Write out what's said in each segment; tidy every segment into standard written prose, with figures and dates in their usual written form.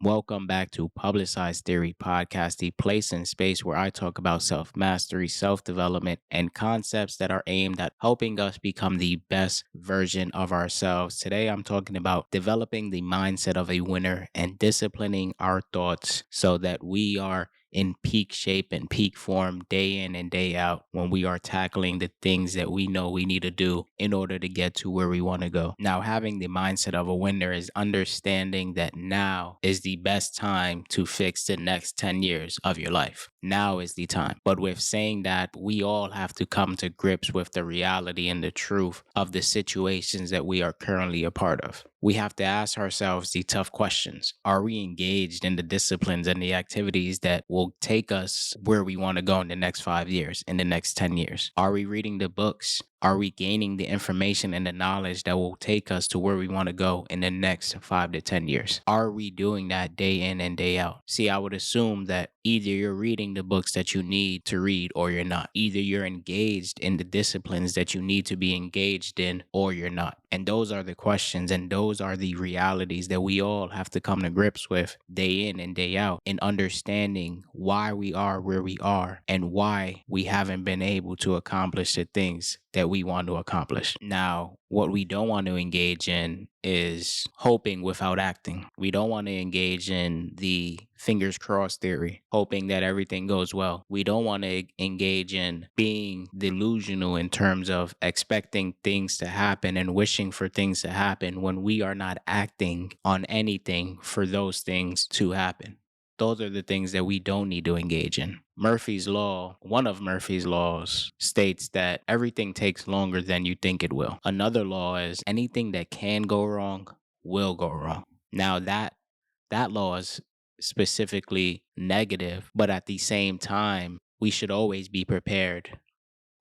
Welcome back to Publicized Theory Podcast, the place and space where I talk about self mastery, self development, and concepts that are aimed at helping us become the best version of ourselves. Today, I'm talking about developing the mindset of a winner and disciplining our thoughts so that we are in peak shape and peak form day in and day out when we are tackling the things that we know we need to do in order to get to where we want to go. Now, having the mindset of a winner is understanding that now is the best time to fix the next 10 years of your life. Now is the time. But with saying that, we all have to come to grips with the reality and the truth of the situations that we are currently a part of. We have to ask ourselves the tough questions. Are we engaged in the disciplines and the activities that will take us where we want to go in the next 5 years, in the next 10 years? Are we reading the books? Are we gaining the information and the knowledge that will take us to where we want to go in the next 5 to 10 years? Are we doing that day in and day out? See, I would assume that either you're reading the books that you need to read or you're not. Either you're engaged in the disciplines that you need to be engaged in or you're not. And those are the questions and those are the realities that we all have to come to grips with day in and day out in understanding why we are where we are and why we haven't been able to accomplish the things that we want to accomplish. Now, what we don't want to engage in is hoping without acting. We don't want to engage in the fingers crossed theory, hoping that everything goes well. We don't want to engage in being delusional in terms of expecting things to happen and wishing for things to happen when we are not acting on anything for those things to happen. Those are the things that we don't need to engage in. Murphy's Law, one of Murphy's laws, states that everything takes longer than you think it will. Another law is anything that can go wrong will go wrong. Now that law is specifically negative, but at the same time, we should always be prepared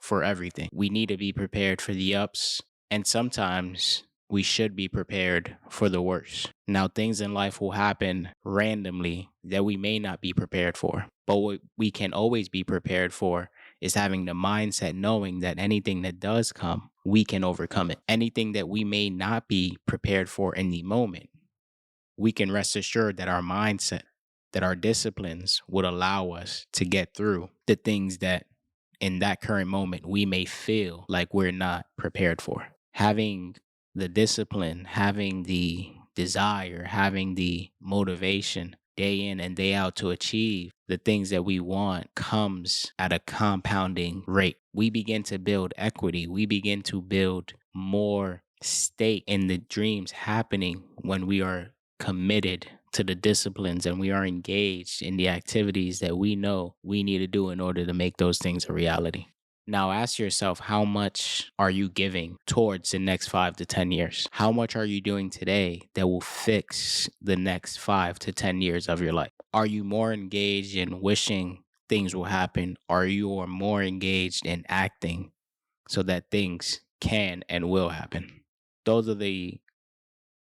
for everything. We need to be prepared for the ups, and sometimes we should be prepared for the worst. Now, things in life will happen randomly that we may not be prepared for, but what we can always be prepared for is having the mindset knowing that anything that does come, we can overcome it. Anything that we may not be prepared for in the moment, we can rest assured that our mindset, that our disciplines would allow us to get through the things that in that current moment we may feel like we're not prepared for. Having the discipline, having the desire, having the motivation day in and day out to achieve the things that we want comes at a compounding rate. We begin to build equity. We begin to build more stake in the dreams happening when we are committed to the disciplines and we are engaged in the activities that we know we need to do in order to make those things a reality. Now ask yourself, how much are you giving towards the next 5 to 10 years? How much are you doing today that will fix the next 5 to 10 years of your life? Are you more engaged in wishing things will happen? Or are you more engaged in acting so that things can and will happen? Those are the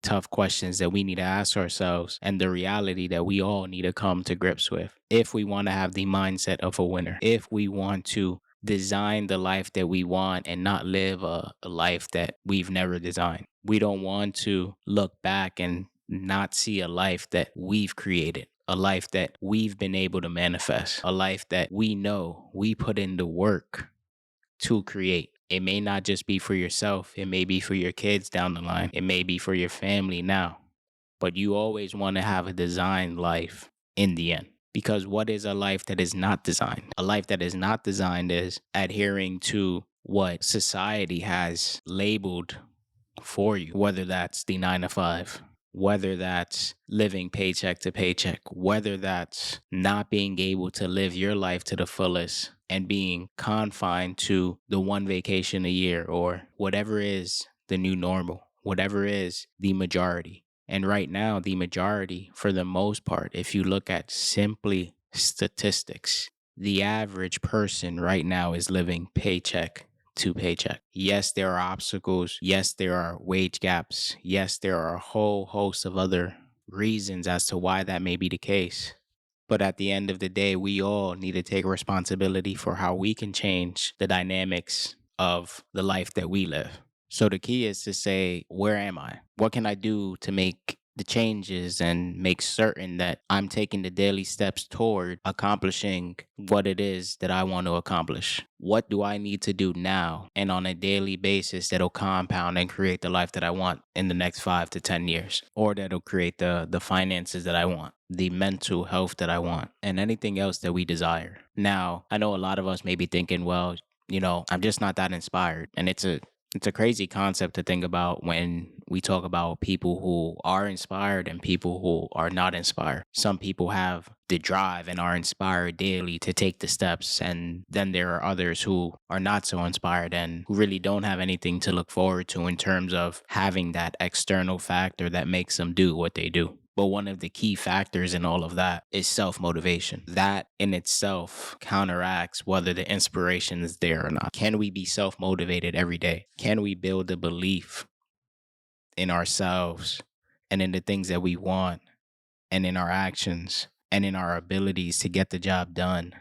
tough questions that we need to ask ourselves and the reality that we all need to come to grips with if we want to have the mindset of a winner, if we want to design the life that we want and not live a life that we've never designed. We don't want to look back and not see a life that we've created, a life that we've been able to manifest, a life that we know we put in the work to create. It may not just be for yourself. It may be for your kids down the line. It may be for your family now. But you always want to have a designed life in the end. Because what is a life that is not designed? A life that is not designed is adhering to what society has labeled for you, whether that's the 9 to 5, whether that's living paycheck to paycheck, whether that's not being able to live your life to the fullest and being confined to the one vacation a year or whatever is the new normal, whatever is the majority. And right now, the majority, for the most part, if you look at simply statistics, the average person right now is living paycheck to paycheck. Yes, there are obstacles. Yes, there are wage gaps. Yes, there are a whole host of other reasons as to why that may be the case. But at the end of the day, we all need to take responsibility for how we can change the dynamics of the life that we live. So the key is to say, where am I? What can I do to make the changes and make certain that I'm taking the daily steps toward accomplishing what it is that I want to accomplish. What do I need to do now and on a daily basis that'll compound and create the life that I want in the next 5 to 10 years, or that'll create the finances that I want, the mental health that I want, and anything else that we desire. Now, I know a lot of us may be thinking, well, I'm just not that inspired. And it's a crazy concept to think about when we talk about people who are inspired and people who are not inspired. Some people have the drive and are inspired daily to take the steps. And then there are others who are not so inspired and who really don't have anything to look forward to in terms of having that external factor that makes them do what they do. But one of the key factors in all of that is self motivation. That in itself counteracts whether the inspiration is there or not. Can we be self motivated every day? Can we build a belief in ourselves and in the things that we want and in our actions and in our abilities to get the job done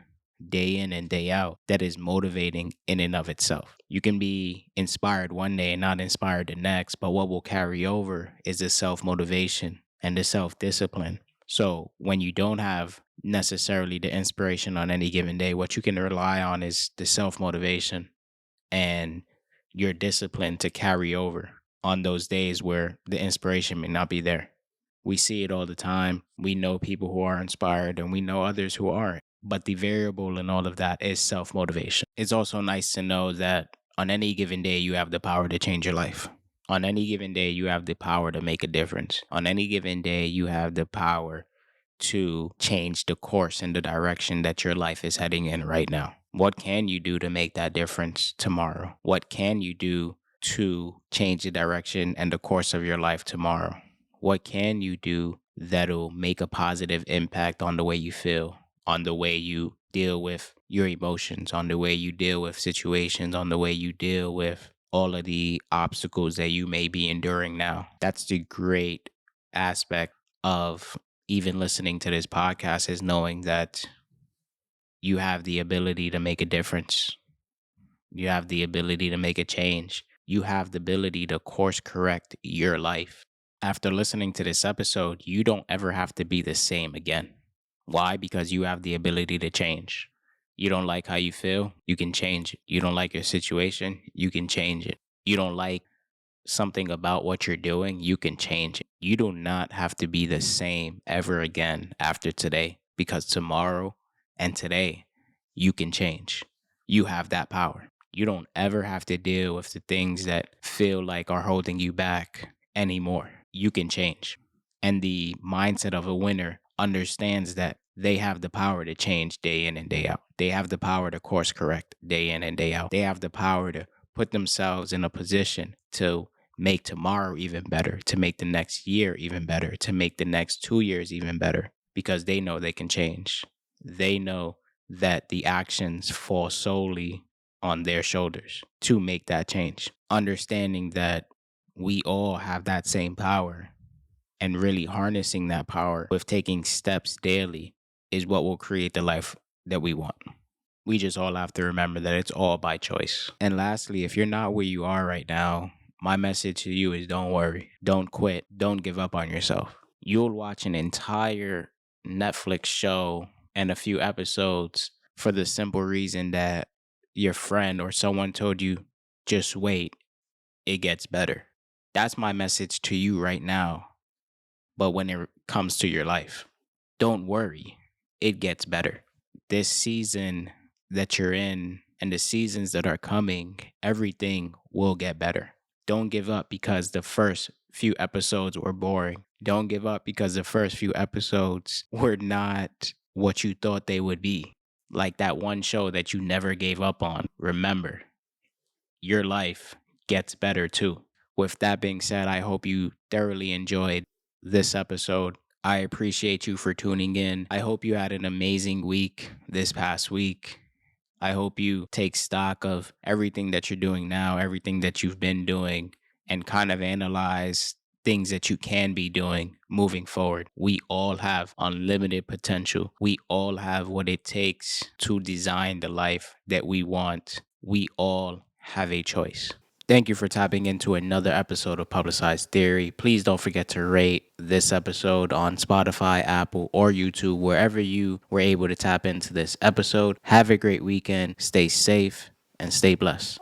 day in and day out that is motivating in and of itself? You can be inspired one day and not inspired the next, but what will carry over is the self motivation and the self discipline. So when you don't have necessarily the inspiration on any given day, what you can rely on is the self motivation and your discipline to carry over on those days where the inspiration may not be there. We see it all the time. We know people who are inspired and we know others who aren't. But the variable in all of that is self motivation. It's also nice to know that on any given day, you have the power to change your life. On any given day, you have the power to make a difference. On any given day, you have the power to change the course and the direction that your life is heading in right now. What can you do to make that difference tomorrow? What can you do to change the direction and the course of your life tomorrow? What can you do that'll make a positive impact on the way you feel, on the way you deal with your emotions, on the way you deal with situations, on the way you deal with all of the obstacles that you may be enduring now? That's the great aspect of even listening to this podcast, is knowing that you have the ability to make a difference. You have the ability to make a change. You have the ability to course correct your life. After listening to this episode, you don't ever have to be the same again. Why? Because you have the ability to change. You don't like how you feel, you can change it. You don't like your situation, you can change it. You don't like something about what you're doing, you can change it. You do not have to be the same ever again after today, because tomorrow and today you can change. You have that power. You don't ever have to deal with the things that feel like are holding you back anymore. You can change. And the mindset of a winner understands that they have the power to change day in and day out. They have the power to course correct day in and day out. They have the power to put themselves in a position to make tomorrow even better, to make the next year even better, to make the next 2 years even better, because they know they can change. They know that the actions fall solely on their shoulders to make that change. Understanding that we all have that same power and really harnessing that power with taking steps daily is what will create the life that we want. We just all have to remember that it's all by choice. And lastly, if you're not where you are right now, my message to you is don't worry, don't quit, don't give up on yourself. You'll watch an entire Netflix show and a few episodes for the simple reason that your friend or someone told you, just wait, it gets better. That's my message to you right now. But when it comes to your life, don't worry, it gets better. This season that you're in and the seasons that are coming, everything will get better. Don't give up because the first few episodes were boring. Don't give up because the first few episodes were not what you thought they would be. Like that one show that you never gave up on. Remember, your life gets better too. With that being said, I hope you thoroughly enjoyed this episode. I appreciate you for tuning in. I hope you had an amazing week this past week. I hope you take stock of everything that you're doing now, everything that you've been doing, and kind of analyze things that you can be doing moving forward. We all have unlimited potential. We all have what it takes to design the life that we want. We all have a choice. Thank you for tapping into another episode of Publicized Theory. Please don't forget to rate this episode on Spotify, Apple, or YouTube, wherever you were able to tap into this episode. Have a great weekend. Stay safe and stay blessed.